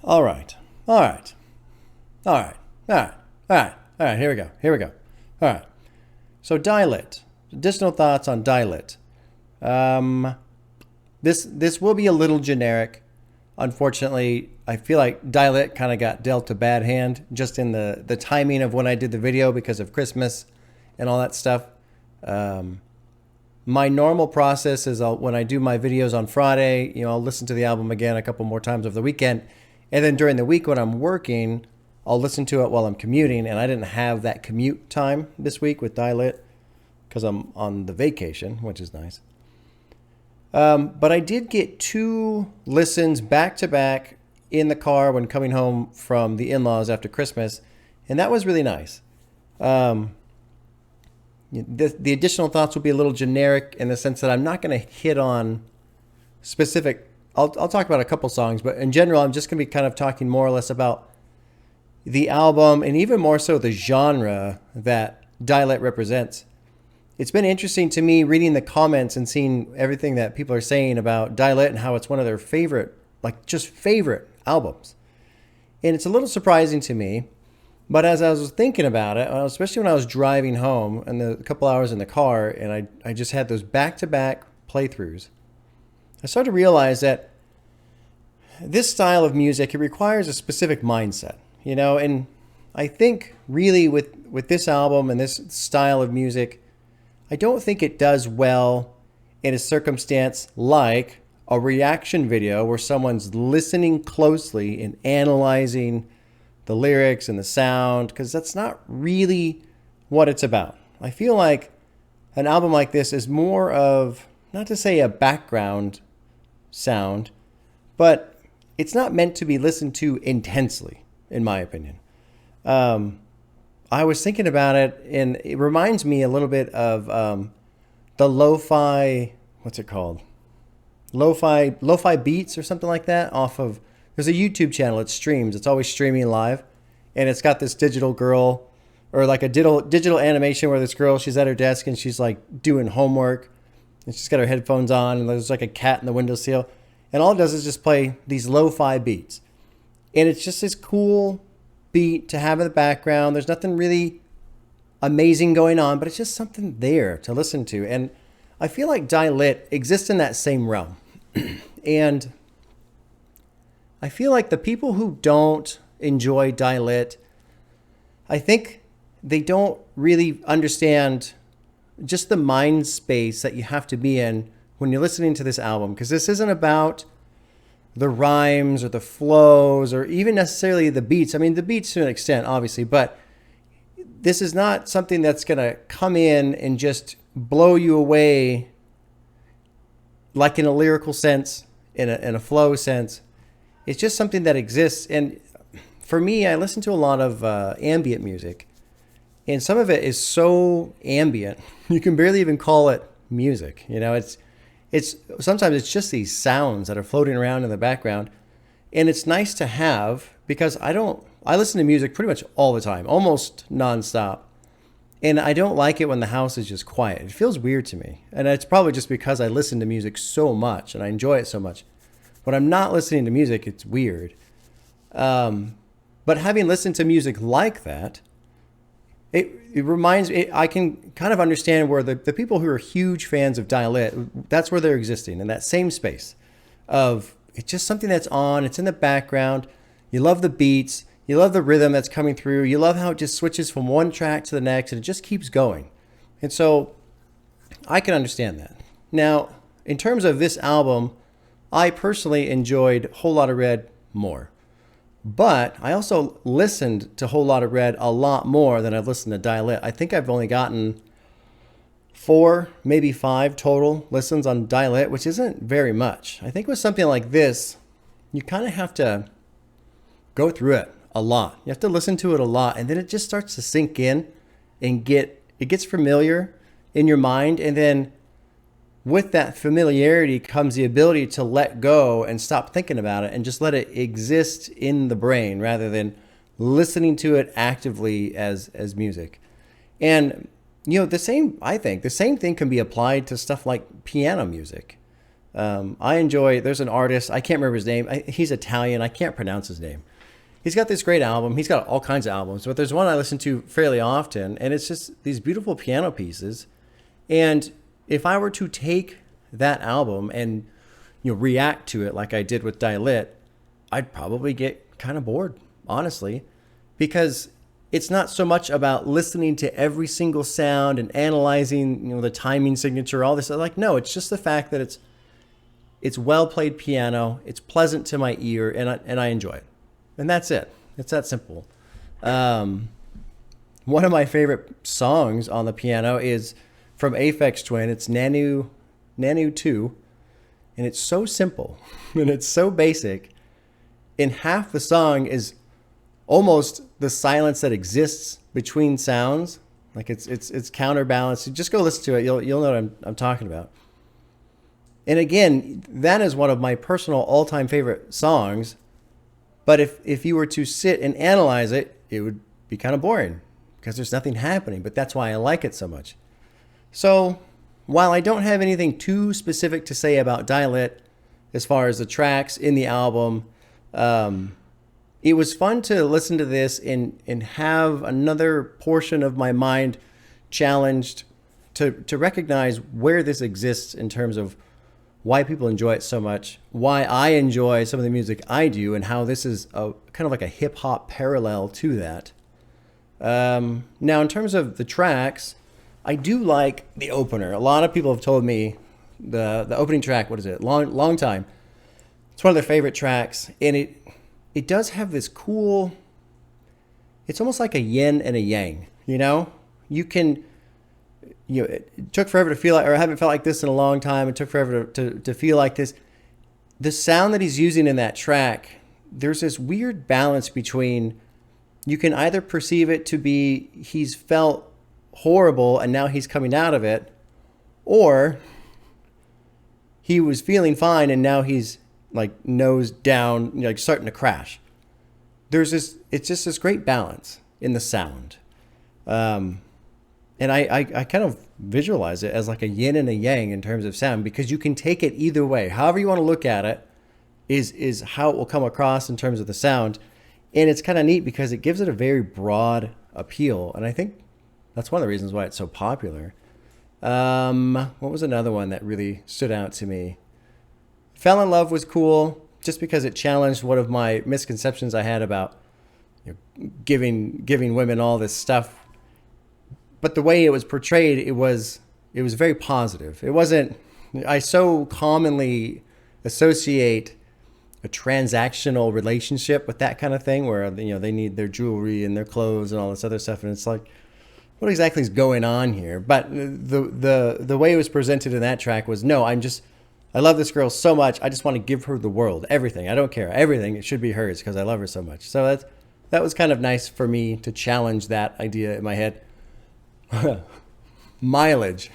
All right. All right. All right. All right. All right. All right. Here we go. Here we go. All right. So Dilit. Additional thoughts on Dilit. This will be a little generic. Unfortunately, I feel like Dilit kind of got dealt a bad hand just in the timing of when I did the video because of Christmas and all that stuff. My normal process is when I do my videos on Friday, I'll listen to the album again a couple more times over the weekend. And then during the week when I'm working, I'll listen to it while I'm commuting. And I didn't have that commute time this week with Dilit because I'm on the vacation, which is nice. But I did get 2 listens back to back in the car when coming home from the in-laws after Christmas. And that was really nice. The additional thoughts will be a little generic in the sense that I'm not going to hit on specific. I'll talk about a couple songs, but in general, I'm just going to be kind of talking more or less about the album and even more so the genre that Dilit represents. It's been interesting to me reading the comments and seeing everything that people are saying about Dilit and how it's one of their favorite, like just favorite albums. And it's a little surprising to me, but as I was thinking about it, especially when I was driving home and the couple hours in the car and I just had those back-to-back playthroughs, I started to realize that this style of music, it requires a specific mindset, and I think really with this album and this style of music, I don't think it does well in a circumstance like a reaction video where someone's listening closely and analyzing the lyrics and the sound, because that's not really what it's about. I feel like an album like this is more of, not to say a background sound, but it's not meant to be listened to intensely, in my opinion. I was thinking about it, and it reminds me a little bit of the lo-fi, what's it called? Lo-fi beats or something like that off of, there's a YouTube channel, it streams, it's always streaming live, and it's got this digital girl, or like a digital animation where this girl, she's at her desk and she's like doing homework, and she's got her headphones on, and there's like a cat in the windowsill, and all it does is just play these lo-fi beats. And it's just this cool beat to have in the background. There's nothing really amazing going on, but it's just something there to listen to. And I feel like Dilit exists in that same realm. And I feel like the people who don't enjoy Dilit, I think they don't really understand just the mind space that you have to be in when you're listening to this album. Because this isn't about the rhymes or the flows or even necessarily the beats. I mean, the beats to an extent, obviously, but this is not something that's going to come in and just blow you away like in a lyrical sense, in a flow sense. It's just something that exists. And for me, I listen to a lot of ambient music, and some of it is so ambient, you can barely even call it music. It's sometimes it's just these sounds that are floating around in the background, and it's nice to have because I listen to music pretty much all the time, almost nonstop, and I don't like it when the house is just quiet. It feels weird to me, and it's probably just because I listen to music so much and I enjoy it so much. When I'm not listening to music, it's weird. But having listened to music like that, it reminds me, I can kind of understand where the people who are huge fans of Dilit, that's where they're existing, in that same space of it's just something that's on, it's in the background. You love the beats, you love the rhythm that's coming through, you love how it just switches from one track to the next and it just keeps going. And so I can understand that. Now, in terms of this album, I personally enjoyed Whole Lotta Red more. But I also listened to Whole Lotta Red a lot more than I've listened to Dilit. I think I've only gotten 4, maybe 5 total listens on Dilit, which isn't very much. I think with something like this, you kind of have to go through it a lot. You have to listen to it a lot, and then it just starts to sink in and it gets familiar in your mind, and then with that familiarity comes the ability to let go and stop thinking about it and just let it exist in the brain rather than listening to it actively as music. And I think the same thing can be applied to stuff like piano music. I enjoy, there's an artist, I can't remember his name. He's Italian. I can't pronounce his name. He's got this great album. He's got all kinds of albums, but there's one I listen to fairly often, and it's just these beautiful piano pieces. And if I were to take that album and react to it like I did with Die Lit, I'd probably get kind of bored, honestly, because it's not so much about listening to every single sound and analyzing the timing signature, all this. Like, no, it's just the fact that it's well played piano, it's pleasant to my ear, and I enjoy it. And that's it. It's that simple. One of my favorite songs on the piano is from Aphex Twin. It's Nanu 2. And it's so simple. And it's so basic. And half the song is almost the silence that exists between sounds. Like it's counterbalanced. Just go listen to it. You'll know what I'm talking about. And again, that is one of my personal all-time favorite songs. But if you were to sit and analyze it, it would be kind of boring because there's nothing happening. But that's why I like it so much. So while I don't have anything too specific to say about Die Lit as far as the tracks in the album, it was fun to listen to this and have another portion of my mind challenged to recognize where this exists in terms of why people enjoy it so much, why I enjoy some of the music I do, and how this is kind of like a hip-hop parallel to that. Now, in terms of the tracks, I do like the opener. A lot of people have told me the opening track, what is it? Long Time. It's one of their favorite tracks, and it does have this cool, it's almost like a yin and a yang, You can, it took forever to feel like, or I haven't felt like this in a long time. It took forever to feel like this. The sound that he's using in that track, there's this weird balance between, you can either perceive it to be he's felt horrible and now he's coming out of it, or he was feeling fine and now he's like nose down, like starting to crash. It's just this great balance in the sound. And I kind of visualize it as like a yin and a yang in terms of sound, because you can take it either way. However you want to look at it is how it will come across in terms of the sound. And it's kind of neat because it gives it a very broad appeal. And I think that's one of the reasons why it's so popular. What was another one that really stood out to me? Fell in Love was cool just because it challenged one of my misconceptions I had about giving women all this stuff. But the way it was portrayed, it was very positive. It wasn't, I so commonly associate a transactional relationship with that kind of thing where, they need their jewelry and their clothes and all this other stuff. And it's like, what exactly is going on here? But the way it was presented in that track was, no, I love this girl so much. I just want to give her the world, everything. I don't care. Everything, it should be hers because I love her so much. So that was kind of nice for me to challenge that idea in my head. Mileage.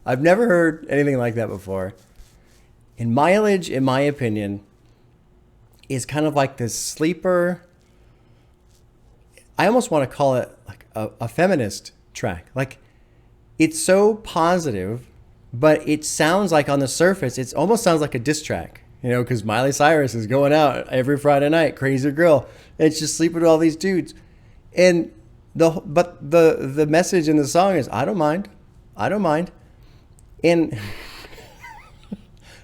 I've never heard anything like that before. And Mileage, in my opinion, is kind of like this sleeper. I almost want to call it like a feminist track. Like, it's so positive, but it sounds like on the surface, it almost sounds like a diss track. Because Miley Cyrus is going out every Friday night, crazy girl, and she's sleeping with all these dudes. And the message in the song is, I don't mind. And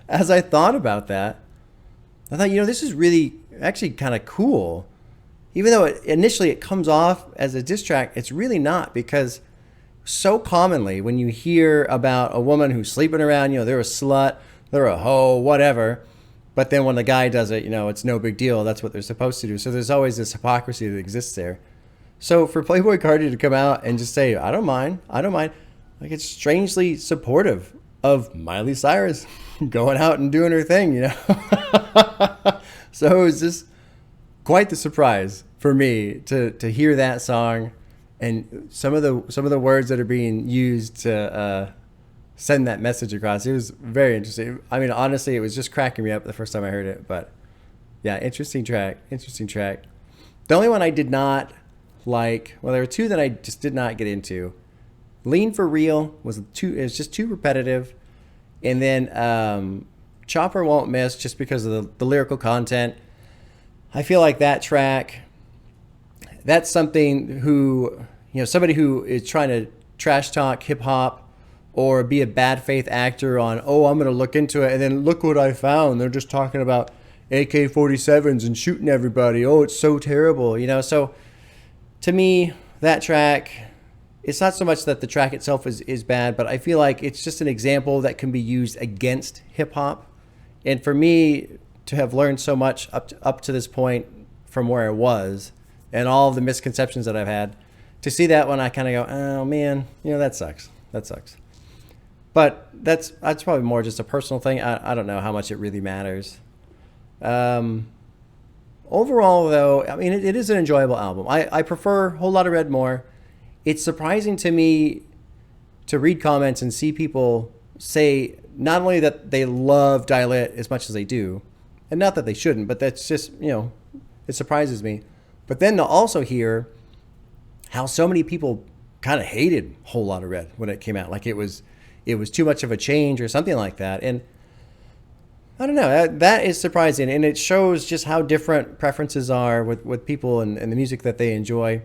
as I thought about that, I thought, this is really actually kind of cool. Even though initially it comes off as a diss track, it's really not, because so commonly when you hear about a woman who's sleeping around, they're a slut, they're a hoe, whatever. But then when the guy does it, it's no big deal. That's what they're supposed to do. So there's always this hypocrisy that exists there. So for Playboi Carti to come out and just say, I don't mind, like, it's strangely supportive of Miley Cyrus going out and doing her thing, So it was just quite the surprise for me to hear that song and some of the words that are being used to send that message across. It was very interesting. I mean, honestly, it was just cracking me up the first time I heard it. But yeah, interesting track. The only one I did not like, well, there were two that I just did not get into. Lean for Real was just too repetitive. And then Chopper Won't Miss, just because of the lyrical content. I feel like that track, that's something who, somebody who is trying to trash talk hip hop or be a bad faith actor on, oh, I'm going to look into it and then look what I found. They're just talking about AK-47s and shooting everybody. Oh, it's so terrible. So to me, that track, it's not so much that the track itself is bad, but I feel like it's just an example that can be used against hip hop. And for me to have learned so much up to this point from where I was and all of the misconceptions that I've had, to see that one, I kind of go, oh man, that sucks. That sucks. But that's probably more just a personal thing. I don't know how much it really matters. Overall, though, I mean, it is an enjoyable album. I prefer Whole Lotta Red more. It's surprising to me to read comments and see people say not only that they love Dial It as much as they do, and not that they shouldn't, but that's just, it surprises me. But then to also hear how so many people kind of hated Whole Lotta Red when it came out. Like it was too much of a change or something like that. And I don't know, that is surprising. And it shows just how different preferences are with people and the music that they enjoy.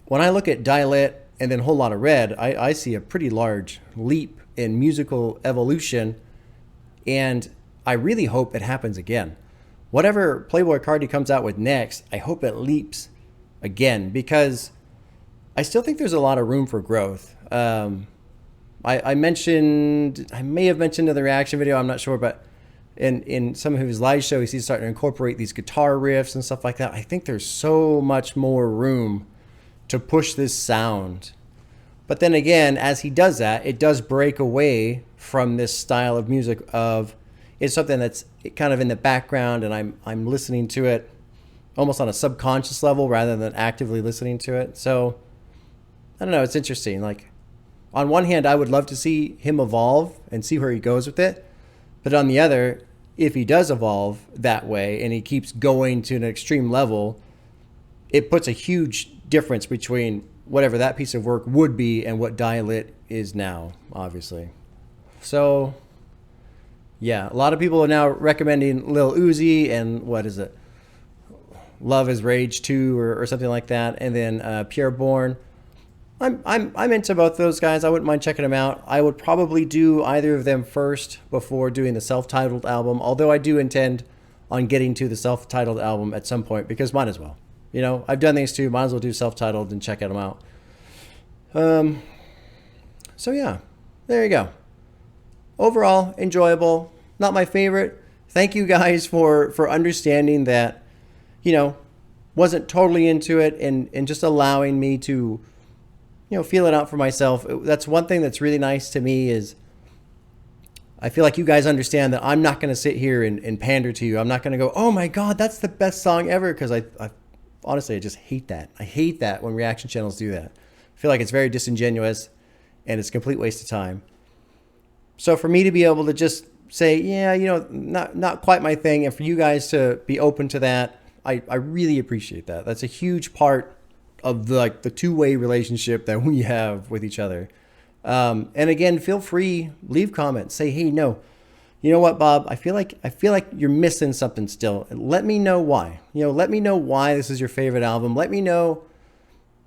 When I look at Dial It and then Whole Lotta Red, I see a pretty large leap in musical evolution. And I really hope it happens again. Whatever Playboi Carti comes out with next, I hope it leaps again, because I still think there's a lot of room for growth. I may have mentioned in the reaction video, I'm not sure, but in some of his live shows, he's starting to incorporate these guitar riffs and stuff like that. I think there's so much more room to push this sound. But then again, as he does that, it does break away from this style of music of it's something that's kind of in the background and I'm listening to it almost on a subconscious level rather than actively listening to it. So I don't know, it's interesting. Like on one hand, I would love to see him evolve and see where he goes with it. But on the other, if he does evolve that way and he keeps going to an extreme level, it puts a huge difference between whatever that piece of work would be and what Dial It is now, obviously. So, yeah, a lot of people are now recommending Lil Uzi and what is it? Love is Rage 2 or something like that. And then Pierre Bourne. I'm into both those guys. I wouldn't mind checking them out. I would probably do either of them first before doing the self-titled album, although I do intend on getting to the self-titled album at some point, because might as well. I've done these two, might as well do self-titled and check them out. So yeah, there you go. Overall, enjoyable. Not my favorite. Thank you guys for understanding that, wasn't totally into it and just allowing me to feel it out for myself. That's one thing that's really nice to me is I feel like you guys understand that I'm not going to sit here and pander to you. I'm not going to go, oh my God, that's the best song ever. Because I honestly, I just hate that. I hate that when reaction channels do that. I feel like it's very disingenuous and it's a complete waste of time. So for me to be able to just say, yeah, not quite my thing, and for you guys to be open to that, I really appreciate that. That's a huge part of the two-way relationship that we have with each other. And again, feel free, leave comments, say, hey, no, you know what, Bob, I feel like you're missing something still. Let me know why. Let me know why this is your favorite album. Let me know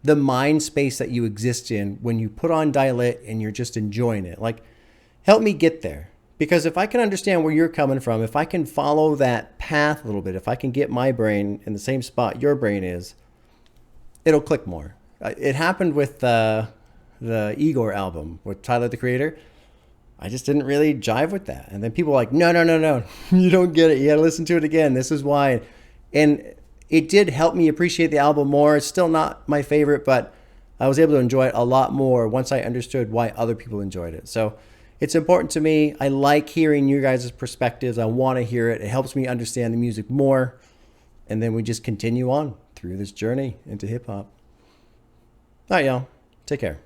the mind space that you exist in when you put on Dial It and you're just enjoying it. Like, help me get there. Because if I can understand where you're coming from, if I can follow that path a little bit, if I can get my brain in the same spot your brain is, it'll click more. It happened with the Igor album with Tyler, the Creator. I just didn't really jive with that. And then people were like, no, you don't get it. You got to listen to it again. This is why. And it did help me appreciate the album more. It's still not my favorite, but I was able to enjoy it a lot more once I understood why other people enjoyed it. So it's important to me. I like hearing your guys' perspectives. I want to hear it. It helps me understand the music more. And then we just continue on through this journey into hip hop. All right, y'all. Take care.